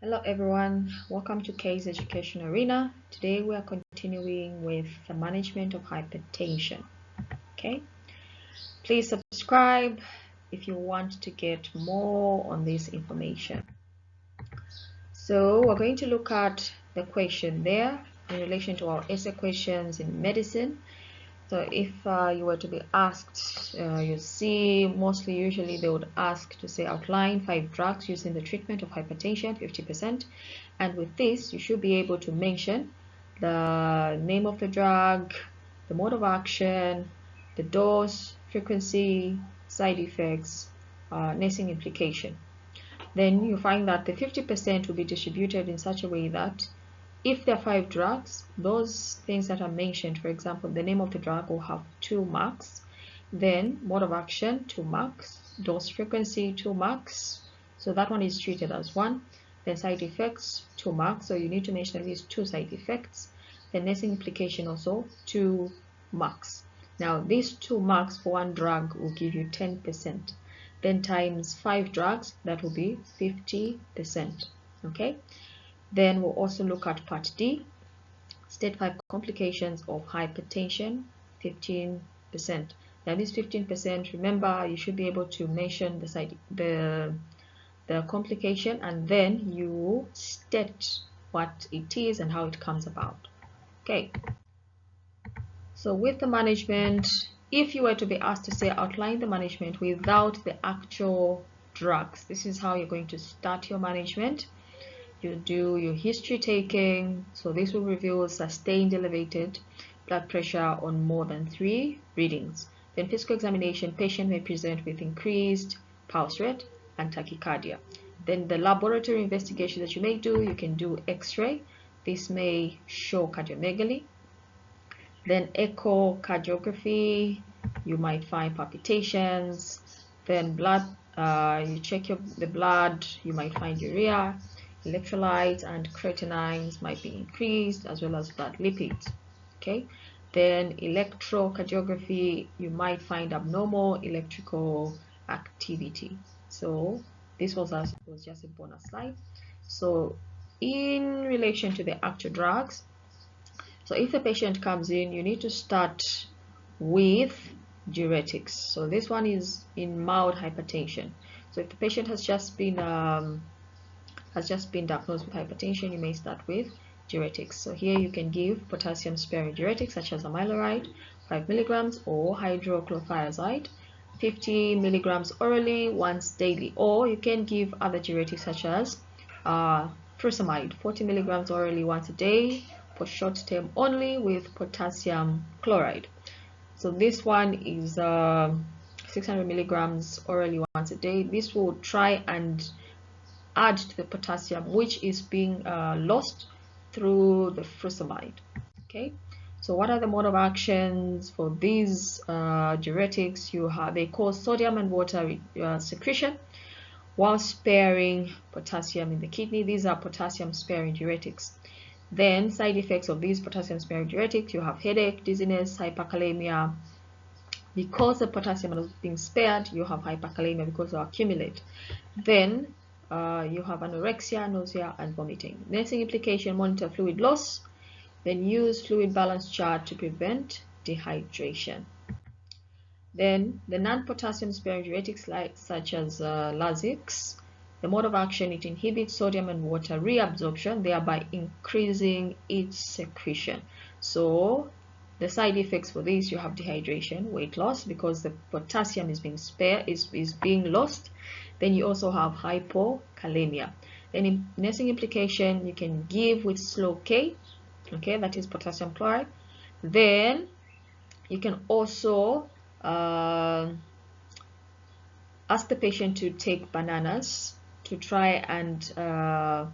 Hello everyone, welcome to K's Education Arena. Today we are continuing with the management of hypertension. Okay, please subscribe if you want to get more on this information. So we're going to look at the question there in relation to our essay questions in medicine. So if you were to be asked, you see usually they would ask to say outline 5 drugs used in the treatment of hypertension, 50%. And with this, you should be able to mention the name of the drug, the mode of action, the dose, frequency, side effects, nursing implication. Then you find that the 50% will be distributed in such a way that if there are 5 drugs, those things that are mentioned, for example, the name of the drug will have 2 marks, then mode of action 2 marks, dose frequency 2 marks, so that one is treated as 1. Then side effects 2 marks, so you need to mention at least 2 side effects. Then nursing implication also 2 marks. Now these 2 marks for one drug will give you 10%. Then times 5 drugs, that will be 50%. Okay. Then we'll also look at part D, state 5 complications of hypertension, 15%. Now this 15%, remember, you should be able to mention the complication, and then you state what it is and how it comes about. Okay. So with the management, if you were to be asked to say outline the management without the actual drugs, this is how you're going to start your management. You do your history taking, so this will reveal sustained elevated blood pressure on more than 3 readings. Then physical examination, patient may present with increased pulse rate and tachycardia. Then the laboratory investigation that you may do, you can do X-ray. This may show cardiomegaly. Then echocardiography, you might find palpitations. Then blood, you check the blood, you might find urea. Electrolytes and creatinines might be increased, as well as blood lipids. Okay. Then electrocardiography, you might find abnormal electrical activity. So this was just a bonus slide. So in relation to the actual drugs, so if the patient comes in, you need to start with diuretics. So this one is in mild hypertension. So if the patient has just been diagnosed with hypertension, you may start with diuretics. So here you can give potassium sparing diuretics such as amiloride 5 mg or hydrochlorothiazide 50 mg orally once daily, or you can give other diuretics such as furosemide 40 mg orally once a day for short term only with potassium chloride. So this one is 600 mg orally once a day. This will try and add to the potassium which is being lost through the furosemide. Okay, so what are the mode of actions for these diuretics? They cause sodium and water secretion while sparing potassium in the kidney. These are potassium sparing diuretics. Then side effects of these potassium sparing diuretics, you have headache, dizziness, hyperkalemia. Because the potassium is being spared, you have hyperkalemia because you accumulate. Then you have anorexia, nausea, and vomiting. Nursing implication, monitor fluid loss. Then use fluid balance chart to prevent dehydration. Then the non-potassium sparing diuretics such as Lasix, the mode of action, it inhibits sodium and water reabsorption, thereby increasing its secretion. So the side effects for this, you have dehydration, weight loss because the potassium is being lost. Then you also have hypokalemia. Then in nursing implication, you can give with slow K, okay, that is potassium chloride. Then you can also ask the patient to take bananas to try and to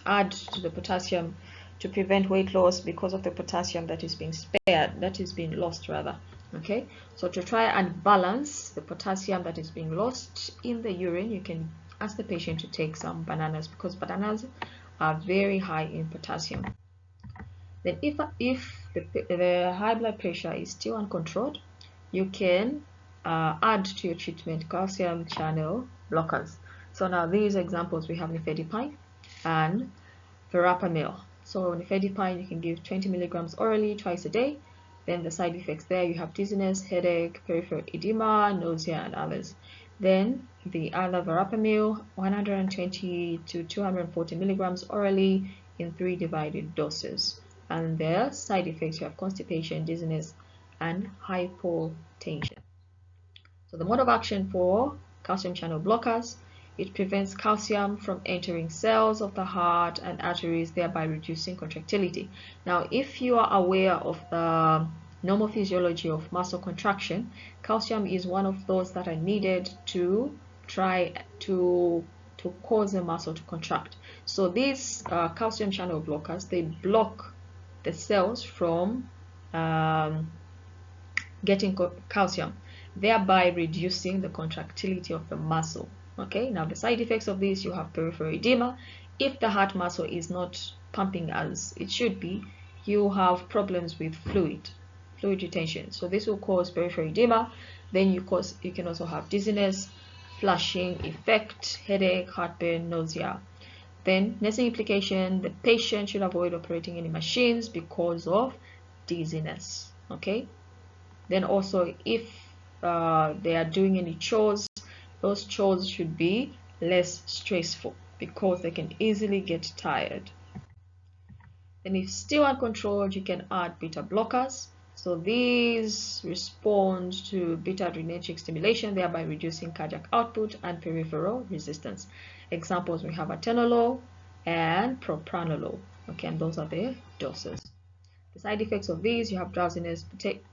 add to the potassium to prevent weight loss because of the potassium that is being spared, that is being lost rather. Okay, so to try and balance the potassium that is being lost in the urine, you can ask the patient to take some bananas because bananas are very high in potassium. Then if the high blood pressure is still uncontrolled, you can add to your treatment calcium channel blockers So now these examples, we have nifedipine and verapamil. So nifedipine, you can give 20 milligrams orally twice a day. Then the side effects there, you have dizziness, headache, peripheral edema, nausea, and others. Then the other verapamil, 120 to 240 milligrams orally in 3 divided doses. And their side effects, you have constipation, dizziness, and hypotension. So the mode of action for calcium channel blockers, it prevents calcium from entering cells of the heart and arteries, thereby reducing contractility. Now, if you are aware of the normal physiology of muscle contraction, calcium is one of those that are needed to try to cause the muscle to contract. So these calcium channel blockers, they block the cells from getting calcium, thereby reducing the contractility of the muscle. Okay, now the side effects of this, you have peripheral edema. If the heart muscle is not pumping as it should be, you have problems with fluid retention. So this will cause peripheral edema. Then you can also have dizziness, flushing effect, headache, heartburn, nausea. Then nursing implication, the patient should avoid operating any machines because of dizziness. Okay. Then also, if they are doing any chores, those chores should be less stressful because they can easily get tired. And if still uncontrolled, you can add beta blockers. So these respond to beta adrenergic stimulation, thereby reducing cardiac output and peripheral resistance. Examples, we have atenolol and propranolol. Okay, and those are the doses. The side effects of these, you have drowsiness,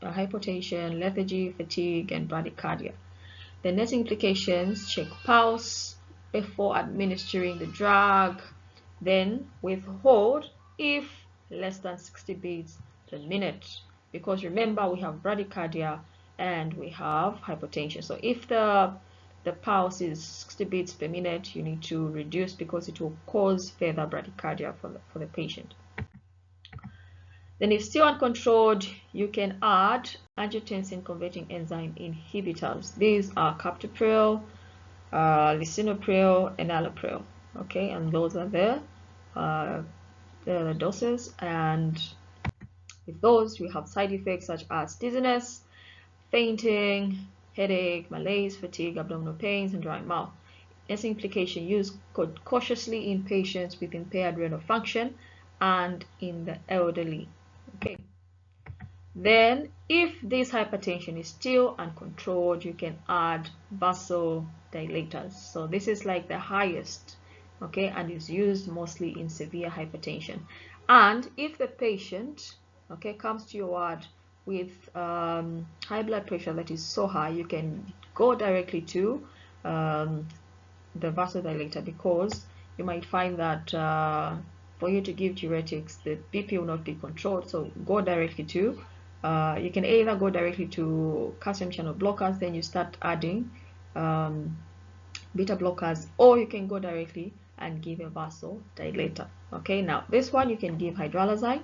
hypotension, lethargy, fatigue, and bradycardia. The nursing implications, check pulse before administering the drug, then withhold if less than 60 beats per minute. Because remember, we have bradycardia and we have hypotension. So if the pulse is 60 beats per minute, you need to reduce because it will cause further bradycardia for the patient. Then if still uncontrolled, you can add angiotensin converting enzyme inhibitors. These are captopril, lisinopril, and enalapril. Okay, and those are the doses. And with those, we have side effects such as dizziness, fainting, headache, malaise, fatigue, abdominal pains, and dry mouth. Nursing implication, use cautiously in patients with impaired renal function and in the elderly. Okay. Then, if this hypertension is still uncontrolled, you can add vasodilators. So this is like the highest, okay, and is used mostly in severe hypertension. And if the patient, okay, comes to your ward with high blood pressure that is so high, you can go directly to the vasodilator, because you might find that for you to give diuretics, the BP will not be controlled. So go directly to, you can either go directly to calcium channel blockers, then you start adding beta blockers, or you can go directly and give a vasodilator. Okay, now this one you can give hydralazine,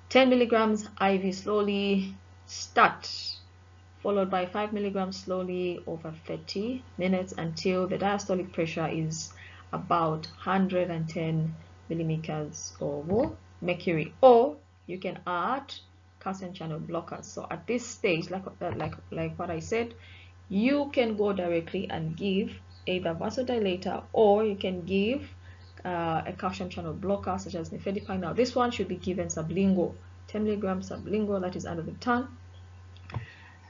10 milligrams IV slowly, start, followed by 5 milligrams slowly over 30 minutes until the diastolic pressure is about 110 millimeters of mercury. Or you can add calcium channel blockers. So at this stage, like what I said, you can go directly and give either vasodilator, or you can give a calcium channel blocker such as nifedipine. Now this one should be given sublingual, 10 milligrams sublingual, that is under the tongue.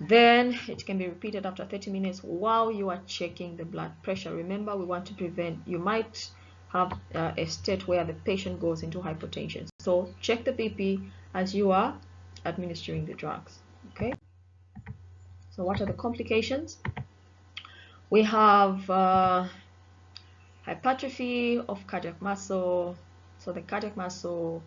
Then it can be repeated after 30 minutes while you are checking the blood pressure. Remember, we want to prevent, you might have a state where the patient goes into hypotension. So check the BP as you are administering the drugs. Okay. So what are the complications? We have hypertrophy of cardiac muscle. So the cardiac muscle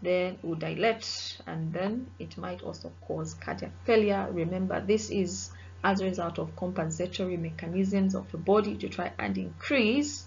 then will dilate, and then it might also cause cardiac failure. Remember, this is as a result of compensatory mechanisms of the body to try and increase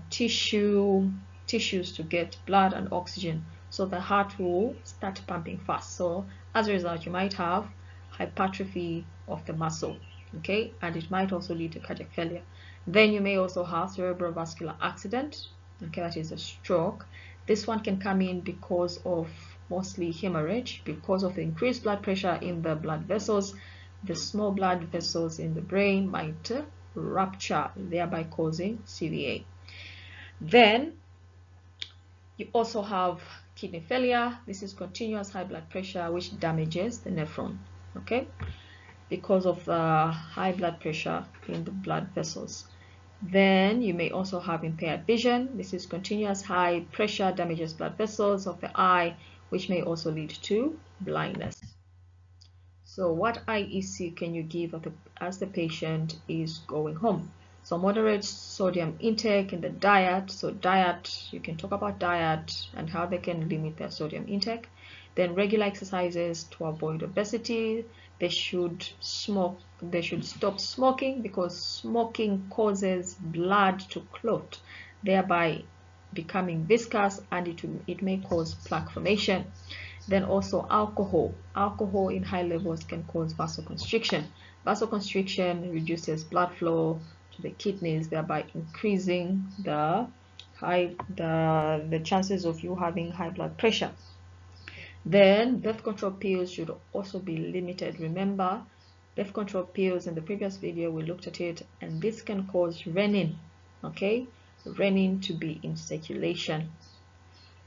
tissues to get blood and oxygen, so the heart will start pumping fast. So as a result, you might have hypertrophy of the muscle. okay, and it might also lead to cardiac failure. Then you may also have cerebrovascular accident, okay, that is a stroke. This one can come in because of mostly hemorrhage, because of increased blood pressure in the blood vessels. The small blood vessels in the brain might rupture, thereby causing CVA. Then you also have kidney failure. This is continuous high blood pressure which damages the nephron, okay, because of the high blood pressure in the blood vessels. Then you may also have impaired vision. This is continuous high pressure damages blood vessels of the eye, which may also lead to blindness. So what IEC can you give as the patient is going home? So moderate sodium intake in the diet. So diet, you can talk about diet and how they can limit their sodium intake. Then regular exercises to avoid obesity. They should stop smoking, because smoking causes blood to clot, thereby becoming viscous, and it may cause plaque formation. Then also alcohol. Alcohol in high levels can cause vasoconstriction. Vasoconstriction reduces blood flow to the kidneys, thereby increasing the chances of you having high blood pressure. Then birth control pills should also be limited. Remember, birth control pills, in the previous video we looked at it, and this can cause renin, okay, renin to be in circulation.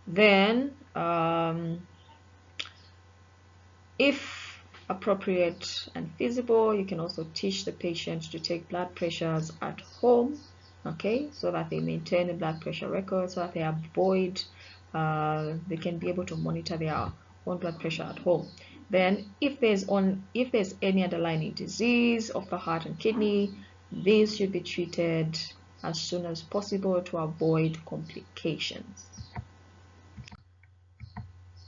Then if appropriate and feasible, you can also teach the patient to take blood pressures at home, okay, so that they maintain the blood pressure record, so that they avoid, they can be able to monitor their own blood pressure at home. Then if there's any underlying disease of the heart and kidney, these should be treated as soon as possible to avoid complications.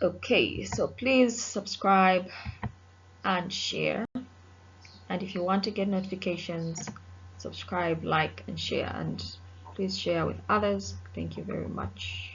Okay, so please subscribe and share, and if you want to get notifications, subscribe, like, and share, and please share with others. Thank you very much.